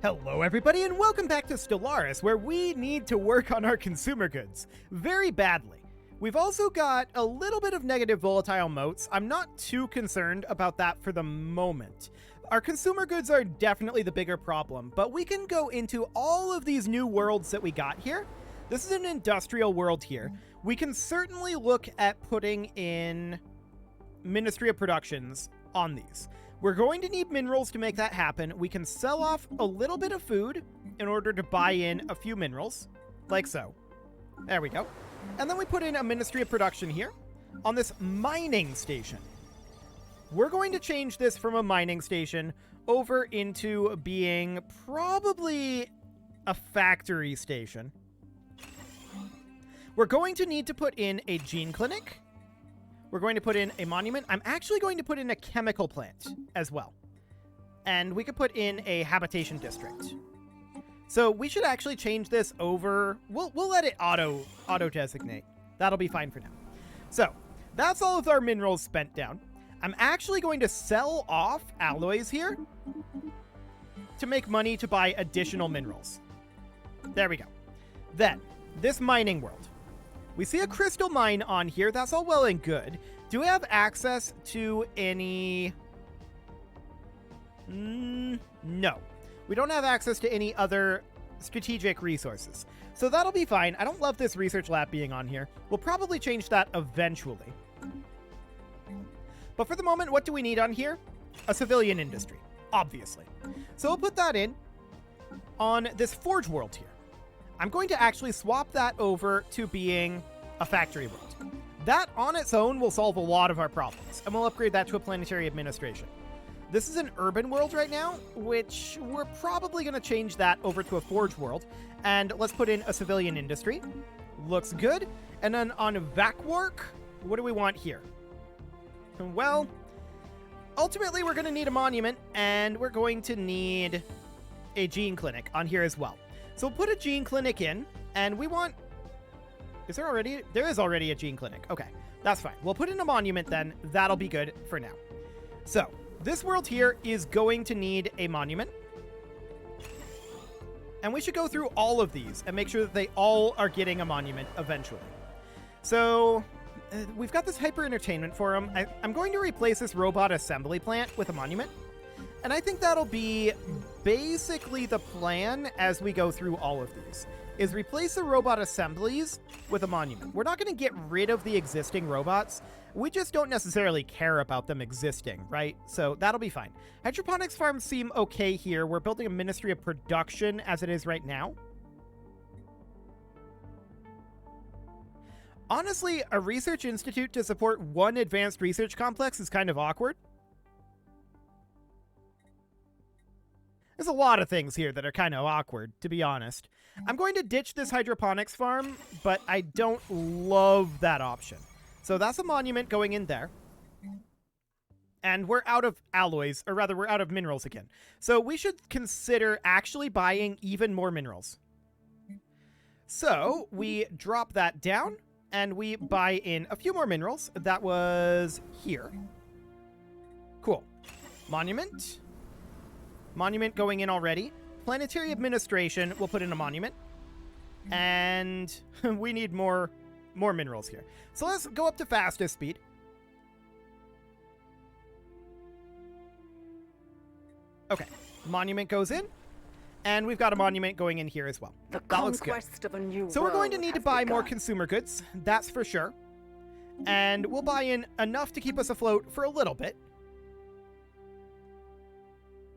Hello everybody and welcome back to Stellaris, where we need to work on our consumer goods very badly. We've also got a little bit of negative volatile motes. I'm not too concerned about that for the moment. Our consumer goods are definitely the bigger problem, but we can go into all of these new worlds that we got here. This is an industrial world here. We can certainly look at putting in Ministry of Productions on these. We're going to need minerals to make that happen. We can sell off a little bit of food in order to buy in a few minerals, like so. There we go. And then we put in a Ministry of Production here on this mining station. We're going to change this from a mining station over into being probably a factory station. We're going to need to put in a gene clinic. We're going to put in a monument. I'm actually going to put in a chemical plant as well. And we could put in a habitation district. So we should actually change this over. We'll let it auto designate. That'll be fine for now. So that's all of our minerals spent down. I'm actually going to sell off alloys here to make money to buy additional minerals. There we go. Then, this mining world. We see a crystal mine on here. That's all well and good. Do we have access to any... No. We don't have access to any other strategic resources. So that'll be fine. I don't love this research lab being on here. We'll probably change that eventually. But for the moment, what do we need on here? A civilian industry, obviously. So we'll put that in on this forge world here. I'm going to actually swap that over to being a factory world. That on its own will solve a lot of our problems, and we'll upgrade that to a planetary administration. This is an urban world right now, which we're probably going to change that over to a forge world, and let's put in a civilian industry. Looks good. And then on VacWark, what do we want here? Well, ultimately we're going to need a monument, and we're going to need a gene clinic on here as well. So we'll put a gene clinic in, and we want... Is there already... There is already a gene clinic. Okay, that's fine. We'll put in a monument then. That'll be good for now. So, this world here is going to need a monument. And we should go through all of these and make sure that they all are getting a monument eventually. So, we've got this hyper entertainment forum. I'm going to replace this robot assembly plant with a monument. And I think that'll be basically the plan as we go through all of these, is replace the robot assemblies with a monument. We're not going to get rid of the existing robots. We just don't necessarily care about them existing, right? So that'll be fine. Hydroponics farms seem okay here. We're building a Ministry of Production as it is right now. Honestly, a research institute to support one advanced research complex is kind of awkward. There's a lot of things here that are kind of awkward, to be honest. I'm going to ditch this hydroponics farm, but I don't love that option. So that's a monument going in there. And we're out of alloys, or rather, we're out of minerals again. So we should consider actually buying even more minerals. So we drop that down, and we buy in a few more minerals. That was here. Cool. Monument. Monument going in already. Planetary administration, we'll put in a monument. And we need more minerals here. So let's go up to fastest speed. Okay, monument goes in. And we've got a monument going in here as well. That looks good. So we're going to need to buy more consumer goods, that's for sure. And we'll buy in enough to keep us afloat for a little bit.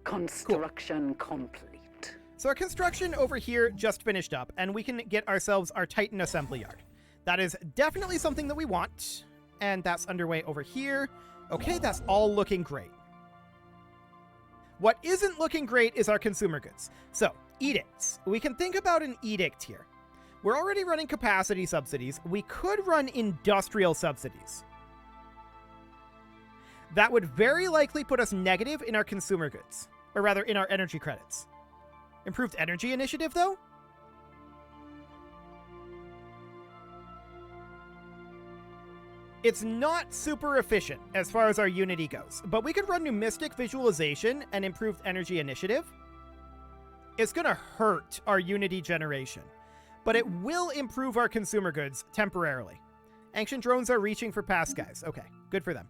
Construction complete. So our construction over here just finished up, and we can get ourselves our Titan assembly yard. That is definitely something that we want, and that's underway over here. Okay, that's all looking great. What isn't looking great is our consumer goods. So, edicts. We can think about an edict here. We're already running capacity subsidies. We could run industrial subsidies. That would very likely put us negative in our consumer goods. Or rather, in our energy credits. Improved energy initiative, though? It's not super efficient as far as our Unity goes, but we could run Numistic Visualization and Improved Energy Initiative. It's going to hurt our Unity generation, but it will improve our consumer goods temporarily. Ancient drones are reaching for past guys. Okay, good for them.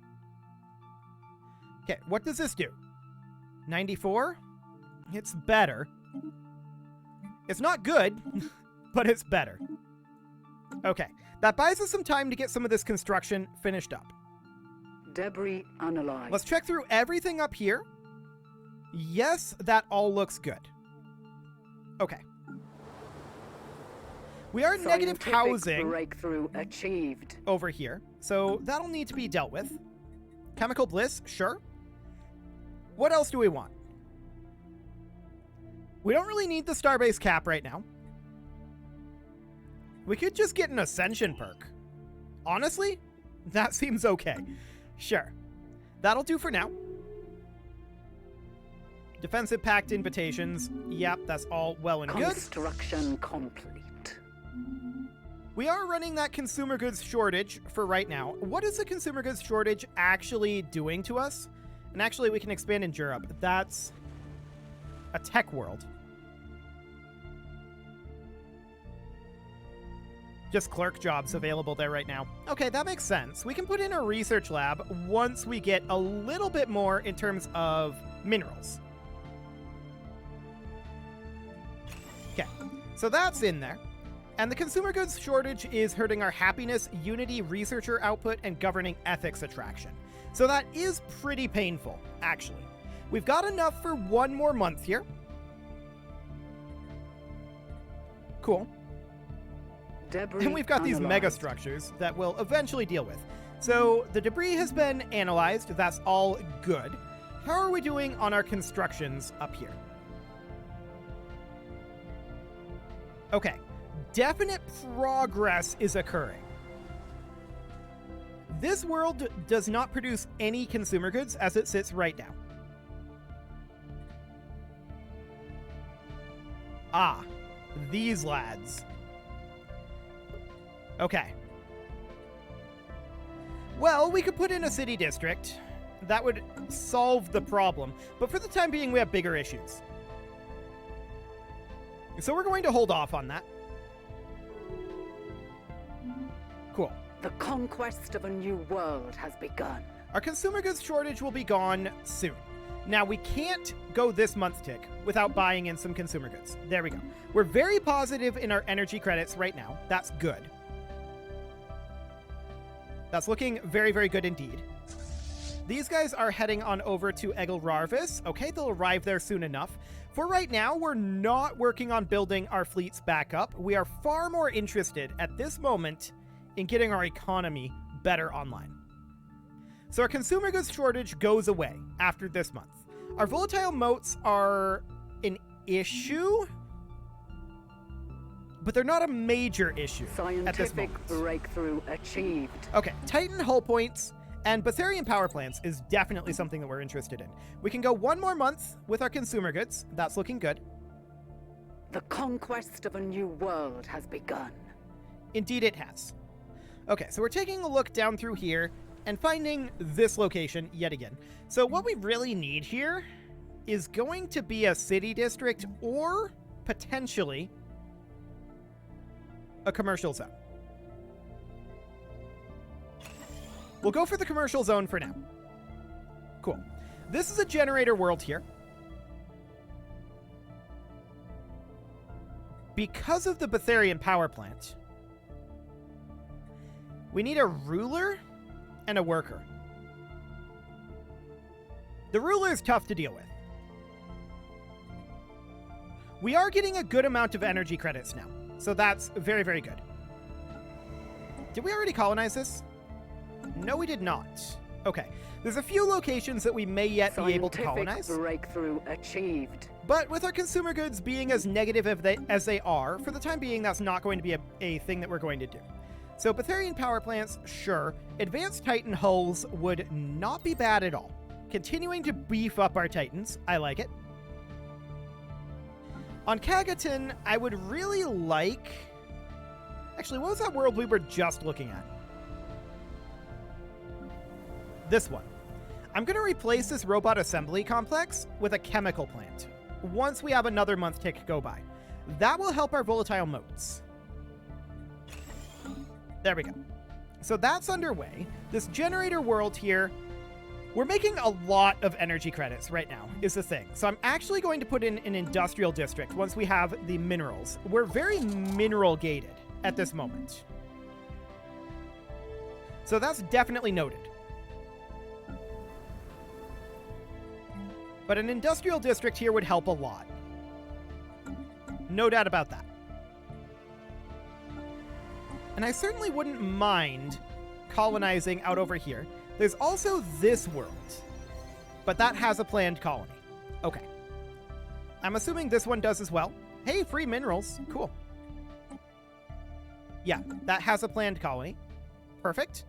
Okay, what does this do? 94? It's better. It's not good, but it's better. Okay, that buys us some time to get some of this construction finished up. Debris analyzed. Let's check through everything up here. Yes, that all looks good. Okay. We are negative Scientific housing breakthrough achieved. over here, so that'll need to be dealt with. Chemical bliss, sure. What else do we want? We don't really need the starbase cap right now. We could just get an ascension perk. Honestly, that seems okay. Sure. That'll do for now. Defensive pact invitations. Yep, that's all well and good. Construction complete. We are running that consumer goods shortage for right now. What is the consumer goods shortage actually doing to us? And actually, we can expand in Europe. That's a tech world. Just clerk jobs available there right now. Okay, that makes sense. We can put in a research lab once we get a little bit more in terms of minerals. Okay, so that's in there. And the consumer goods shortage is hurting our happiness, Unity researcher output, and governing ethics attraction. So that is pretty painful, actually. We've got enough for one more month here. Cool. Debris And we've got these analyzed. megastructures that we'll eventually deal with. So the debris has been analyzed. That's all good. How are we doing on our constructions up here? Okay. Definite progress is occurring. This world does not produce any consumer goods as it sits right now. Ah, these lads. Okay. Well, we could put in a city district. That would solve the problem. But for the time being, we have bigger issues. So we're going to hold off on that. Cool. The conquest of a new world has begun. Our consumer goods shortage will be gone soon. Now, we can't go this month tick without buying in some consumer goods. There we go. We're very positive in our energy credits right now. That's good. That's looking very, very good indeed. These guys are heading on over to Egelrarvis. Okay, they'll arrive there soon enough. For right now, we're not working on building our fleets back up. We are far more interested at this moment in getting our economy better online. So our consumer goods shortage goes away after this month. Our volatile motes are an issue, but they're not a major issue at this Scientific moment. breakthrough achieved. Okay, Titan hull points and Betharian power plants is definitely something that we're interested in. We can go one more month with our consumer goods. That's looking good. The conquest of a new world has begun. Indeed it has. Okay, so we're taking a look down through here and finding this location yet again. So what we really need here is going to be a city district or potentially a commercial zone. We'll go for the commercial zone for now. Cool. This is a generator world here. Because of the Betharian power plant, we need a ruler and a worker. The ruler is tough to deal with. We are getting a good amount of energy credits now, so that's very, very good. Did we already colonize this? No, we did not. Okay, there's a few locations that we may yet be able to colonize. Scientific breakthrough achieved. But with our consumer goods being as negative as they are, for the time being, that's not going to be a thing that we're going to do. So Betharian power plants, sure. Advanced Titan hulls would not be bad at all. Continuing to beef up our Titans, I like it. On Kagaton, I would really like... Actually, what was that world we were just looking at? This one. I'm going to replace this robot assembly complex with a chemical plant. once we have another month tick go by. That will help our volatile motes. There we go. So that's underway. This generator world here, we're making a lot of energy credits right now, is the thing. So I'm actually going to put in an industrial district once we have the minerals. We're very mineral gated at this moment. So that's definitely noted. But an industrial district here would help a lot. No doubt about that. And I certainly wouldn't mind colonizing out over here. There's also this world, but that has a planned colony. Okay. I'm assuming this one does as well. Hey, free minerals. Cool. Yeah, that has a planned colony. Perfect.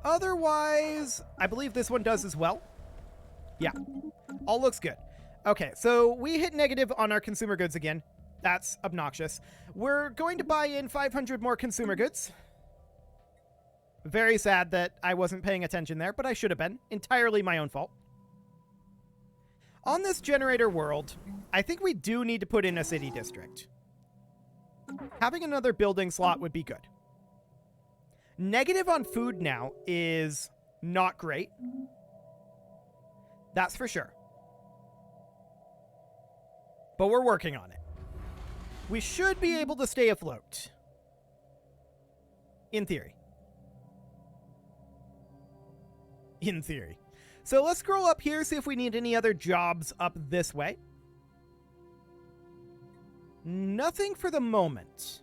Otherwise, I believe this one does as well. Yeah, all looks good. Okay, so we hit negative on our consumer goods again. That's obnoxious. We're going to buy in 500 more consumer goods. Very sad that I wasn't paying attention there, but I should have been. Entirely my own fault. On this generator world, I think we do need to put in a city district. Having another building slot would be good. Negative on food now is not great. That's for sure. But we're working on it. We should be able to stay afloat. In theory. In theory. So let's scroll up here, see if we need any other jobs up this way. Nothing for the moment.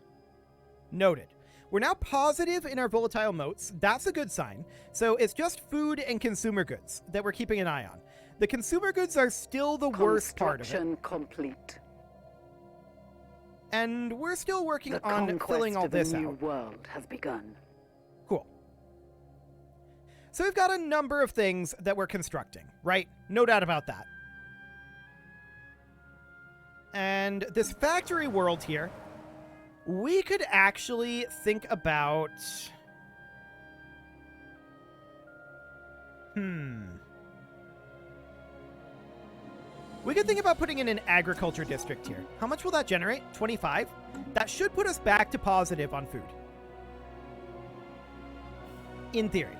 Noted. We're now positive in our volatile motes. That's a good sign. So it's just food and consumer goods that we're keeping an eye on. The consumer goods are still the worst part of it. Construction complete. And we're still working on filling all this out. The conquest of a new world has begun. Cool. So we've got a number of things that we're constructing, right? No doubt about that. And this factory world here, we could actually think about... We could think about putting in an agriculture district here. How much will that generate? 25? That should put us back to positive on food. In theory.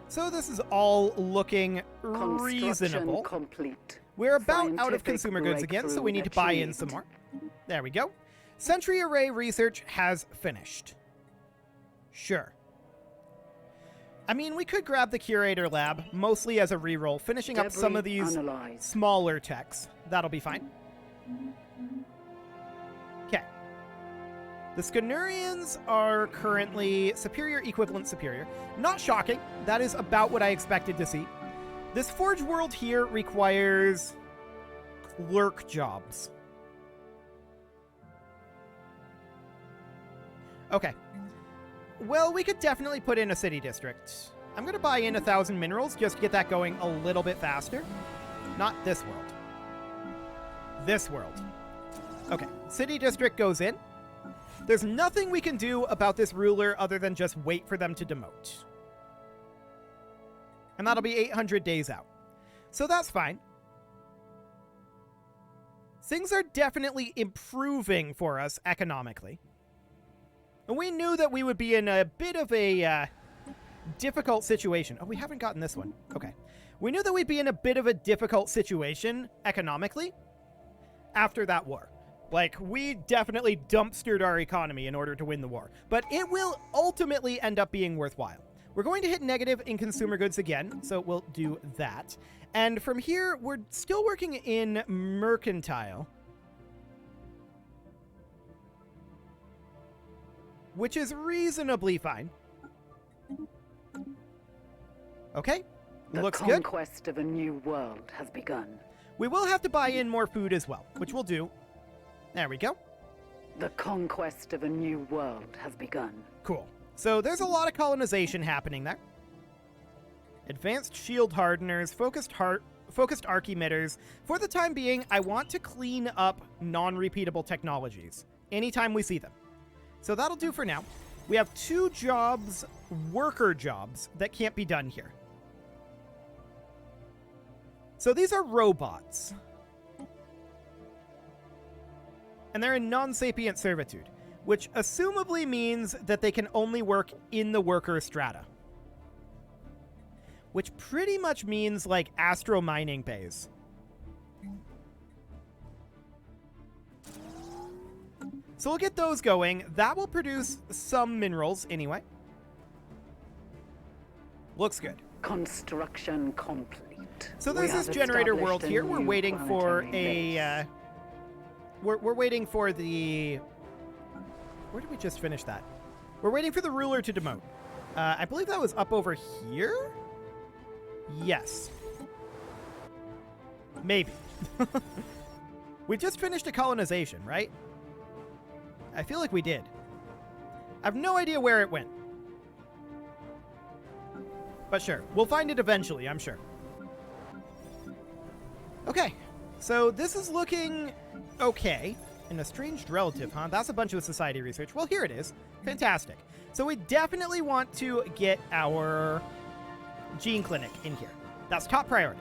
So this is all looking reasonable. Complete. We're about out of consumer goods again, so we need to buy in some more. There we go. Sentry array research has finished. Sure. I mean, we could grab the Curator Lab, mostly as a reroll, finishing up some of these smaller techs. That'll be fine. Okay. The Scanurians are currently superior, equivalent, superior. Not shocking. That is about what I expected to see. This Forge world here requires clerk jobs. Okay. Well, we could definitely put in a city district. I'm going to buy in 1,000 minerals just to get that going a little bit faster. Not this world. This world. Okay, city district goes in. There's nothing we can do about this ruler other than just wait for them to demote. And that'll be 800 days out. So that's fine. Things are definitely improving for us economically. And we knew that we would be in a bit of a difficult situation. Oh, we haven't gotten this one. Okay. We knew that we'd be in a bit of a difficult situation economically after that war. Like, we definitely dumpstered our economy in order to win the war. But it will ultimately end up being worthwhile. We're going to hit negative in consumer goods again, so we'll do that. And from here, we're still working in mercantile, which is reasonably fine. Okay, looks good. The conquest of a new world has begun. We will have to buy in more food as well, which we'll do. There we go. The conquest of a new world has begun. Cool. So there's a lot of colonization happening there. Advanced shield hardeners, focused arc emitters. For the time being, I want to clean up non-repeatable technologies anytime we see them. So that'll do for now. We have 2 jobs, worker jobs, that can't be done here. So these are robots. And they're in non-sapient servitude, which assumably means that they can only work in the worker strata. Which pretty much means, like, astro mining bays. So we'll get those going. That will produce some minerals anyway. Looks good. Construction complete. So there's this generator world here. We're waiting for a... We're waiting for the... Where did we just finish that? We're waiting for the ruler to demote. I believe that was up over here? Yes. Maybe. We just finished a colonization, right? I feel like we did. I have no idea where it went. But sure, we'll find it eventually, I'm sure. Okay, so this is looking okay. An estranged relative, huh? That's a bunch of society research. Well, here it is. Fantastic. So we definitely want to get our gene clinic in here. That's top priority.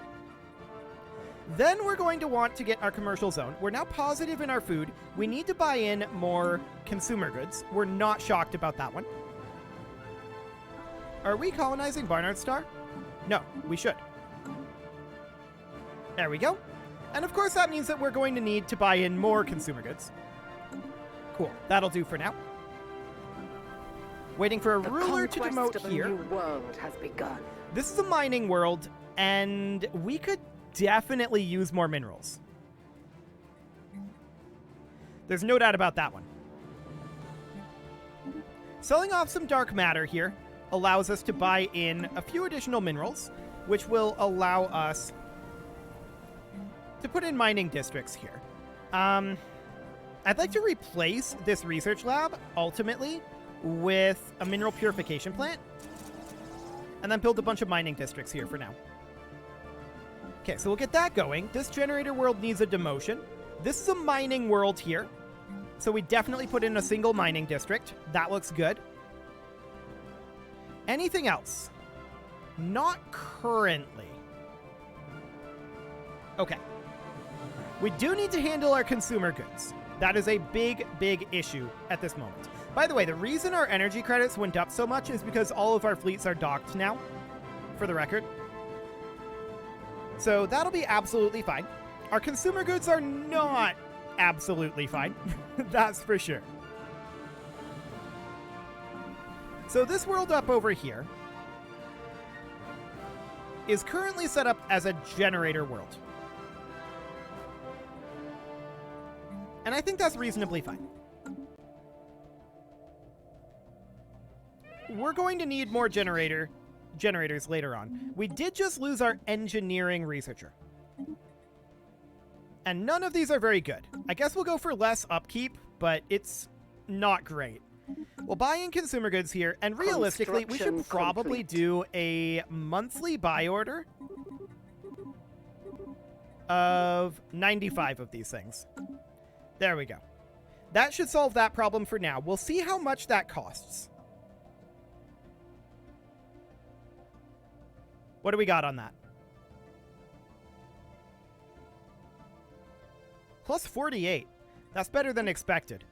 Then we're going to want to get our commercial zone. We're now positive in our food. We need to buy in more consumer goods. We're not shocked about that one. Are we colonizing Barnard Star? No, we should. There we go. And of course that means that we're going to need to buy in more consumer goods. Cool. That'll do for now. Waiting for a ruler to demote here. The new world has begun. This is a mining world, and we could definitely use more minerals. There's no doubt about that one. Selling off some dark matter here allows us to buy in a few additional minerals, which will allow us to put in mining districts here. I'd like to replace this research lab, ultimately, with a mineral purification plant, and then build a bunch of mining districts here for now. Okay, so we'll get that going. This generator world needs a demotion. This is a mining world here, so we definitely put in a single mining district. That looks good. Anything else? Not currently. Okay. We do need to handle our consumer goods. That is a big, big issue at this moment. By the way, the reason our energy credits went up so much is because all of our fleets are docked now, for the record. So that'll be absolutely fine. Our consumer goods are not absolutely fine. That's for sure. So this world up over here is currently set up as a generator world. And I think that's reasonably fine. We're going to need more generators later on. We did just lose our engineering researcher. And none of these are very good. I guess we'll go for less upkeep, but it's not great. We'll buy in consumer goods here, and realistically, we should probably do a monthly buy order of 95 of these things. There we go. That should solve that problem for now. We'll see how much that costs. What do we got on that? Plus 48. That's better than expected.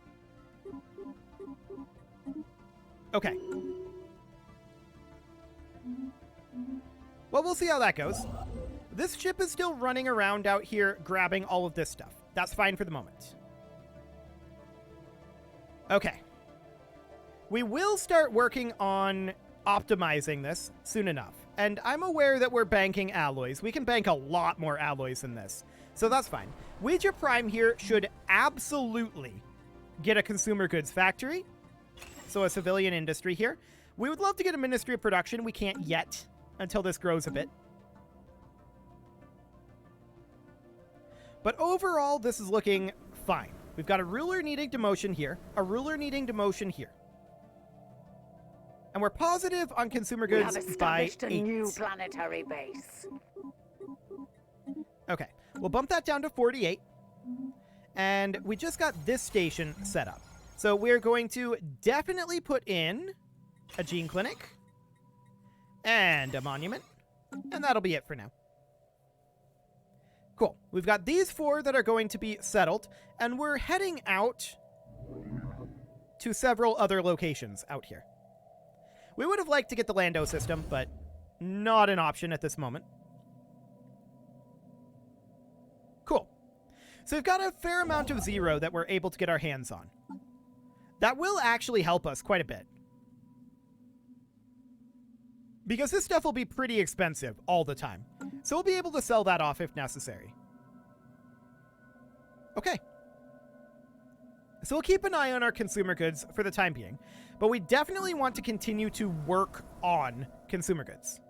Okay. Well, we'll see how that goes. This ship is still running around out here grabbing all of this stuff. That's fine for the moment. Okay. We will start working on optimizing this soon enough. And I'm aware that we're banking alloys. We can bank a lot more alloys than this. So that's fine. Ouija Prime here should absolutely get a consumer goods factory. So a civilian industry here. We would love to get a Ministry of Production. We can't yet until this grows a bit. But overall, this is looking fine. We've got a ruler needing demotion here, a ruler needing demotion here. And we're positive on consumer goods by 8. A new planetary base. Okay, we'll bump that down to 48. And we just got this station set up. So we're going to definitely put in a gene clinic and a monument. And that'll be it for now. Cool. We've got these 4 that are going to be settled, and we're heading out to several other locations out here. We would have liked to get the Lando system, but not an option at this moment. Cool. So we've got a fair amount of 0 that we're able to get our hands on. That will actually help us quite a bit. Because this stuff will be pretty expensive all the time. So we'll be able to sell that off if necessary. Okay. So we'll keep an eye on our consumer goods for the time being. But we definitely want to continue to work on consumer goods.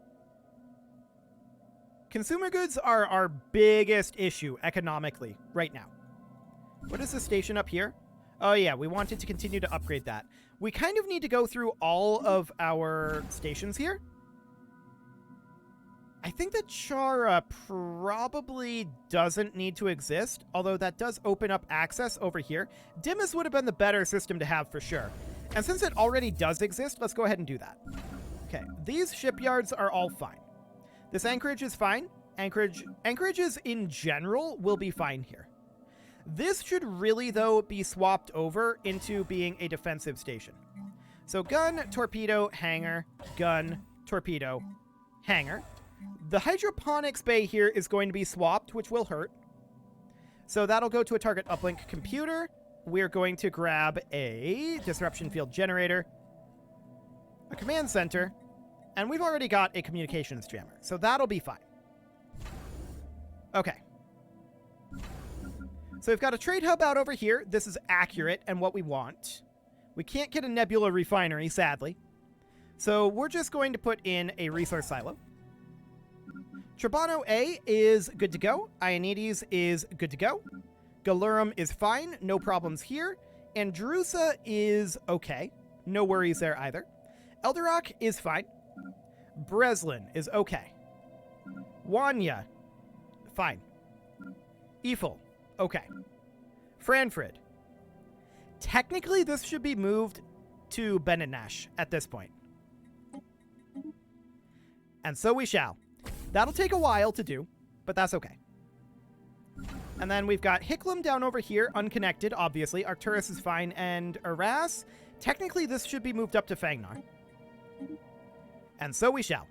Consumer goods are our biggest issue economically right now. What is the station up here? Oh yeah, we wanted to continue to upgrade that. We kind of need to go through all of our stations here. I think that Chara probably doesn't need to exist, although that does open up access over here. Dimas would have been the better system to have for sure. And since it already does exist, let's go ahead and do that. Okay, these shipyards are all fine. This anchorage is fine. Anchorages in general will be fine here. This should really, though, be swapped over into being a defensive station. So gun, torpedo, hangar, gun, torpedo, hangar. The hydroponics bay here is going to be swapped, which will hurt. So that'll go to a target uplink computer. We're going to grab a disruption field generator, a command center, and we've already got a communications jammer. So that'll be fine. Okay. So we've got a trade hub out over here. This is accurate and what we want. We can't get a nebula refinery, sadly. So we're just going to put in a resource silo. Tribano A is good to go. Ionides is good to go. Galurum is fine. No problems here. Andrusa is okay. No worries there either. Eldorok is fine. Breslin is okay. Wanya, fine. Eiffel, okay. Franfred. Technically, this should be moved to Beninash at this point. And so we shall. That'll take a while to do, but that's okay. And then we've got Hicklum down over here, unconnected, obviously. Arcturus is fine, and Arras. Technically, this should be moved up to Fangnar. And so we shall.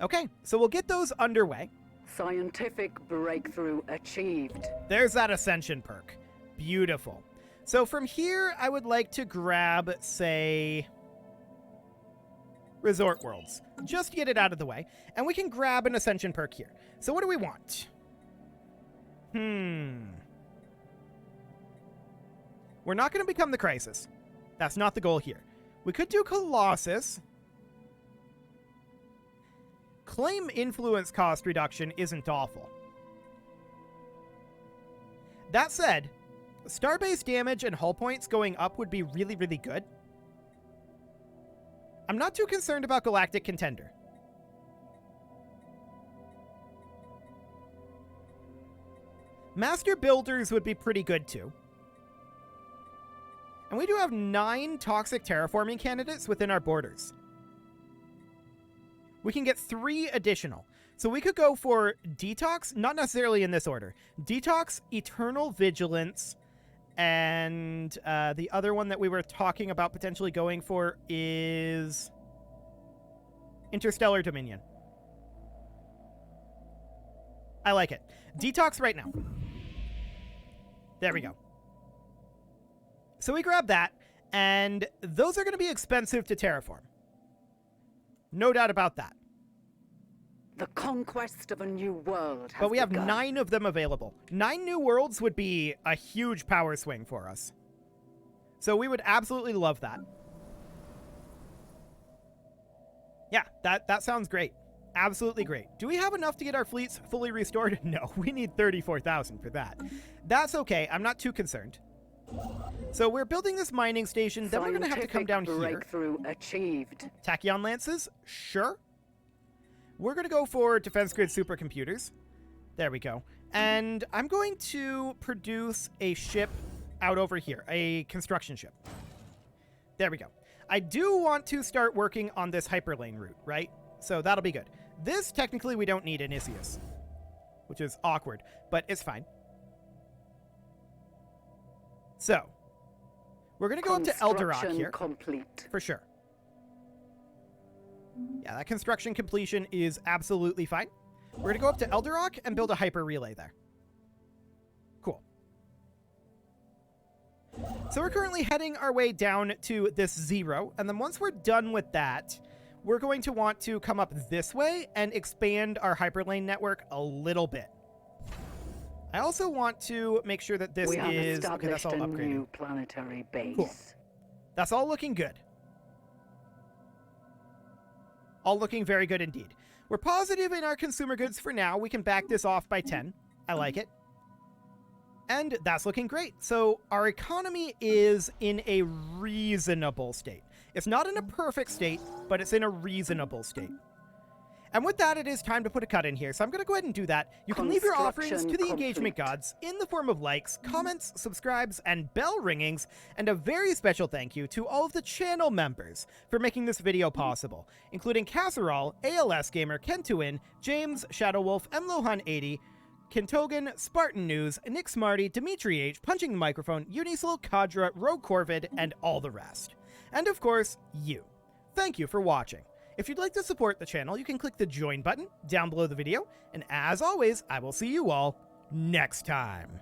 Okay, so we'll get those underway. Scientific breakthrough achieved. There's that Ascension perk. Beautiful. So from here, I would like to grab, say, Resort Worlds. Just to get it out of the way. And we can grab an Ascension perk here. So what do we want? We're not going to become the Crisis. That's not the goal here. We could do Colossus. Claim influence cost reduction isn't awful. That said, starbase damage and hull points going up would be really, really good. I'm not too concerned about Galactic Contender. Master Builders would be pretty good too. And we do have 9 toxic terraforming candidates within our borders. We can get 3 additional. So we could go for Detox, not necessarily in this order. Detox, Eternal Vigilance, and the other one that we were talking about potentially going for is Interstellar Dominion. I like it. Detox right now. There we go. So we grab that, and those are going to be expensive to terraform. No doubt about that. The conquest of a new world has But we have begun. 9 of them available. 9 new worlds would be a huge power swing for us. So we would absolutely love that. Yeah, that sounds great. Absolutely great. Do we have enough to get our fleets fully restored? No, we need 34,000 for that. That's okay. I'm not too concerned. So we're building this mining station. Then we're going to have to come down here. Breakthrough achieved. Tachyon Lances? Sure. We're going to go for Defense Grid Supercomputers. There we go. And I'm going to produce a ship out over here. A construction ship. There we go. I do want to start working on this hyperlane route, right? So that'll be good. This, technically, we don't need Inisius. which is awkward, but it's fine. So, we're going to go up to Eldorok here. Complete. For sure. Yeah, that construction completion is absolutely fine. We're going to go up to Eldorok and build a hyper relay there. Cool. So we're currently heading our way down to this 0, and then once we're done with that, we're going to want to come up this way and expand our hyperlane network a little bit. I also want to make sure that this is... Okay, that's all upgraded. New planetary base. Cool. That's all looking good. All looking very good indeed. We're positive in our consumer goods for now. We can back this off by 10. I like it. And that's looking great. So our economy is in a reasonable state. It's not in a perfect state, but it's in a reasonable state. And with that, it is time to put a cut in here. So I'm going to go ahead and do that. You can leave your offerings to the engagement gods in the form of likes, comments, subscribes, and bell ringings. And a very special thank you to all of the channel members for making this video possible, including Casserole, ALS Gamer, Kentuin, James, Shadowwolf, Mlohan80, Kentogan, Spartan News, Nick Smarty, Dimitri H, Punching the Microphone, Unisil, Kadra, Rogue Corvid, and all the rest. And of course, you. Thank you for watching. If you'd like to support the channel, you can click the join button down below the video, and as always, I will see you all next time.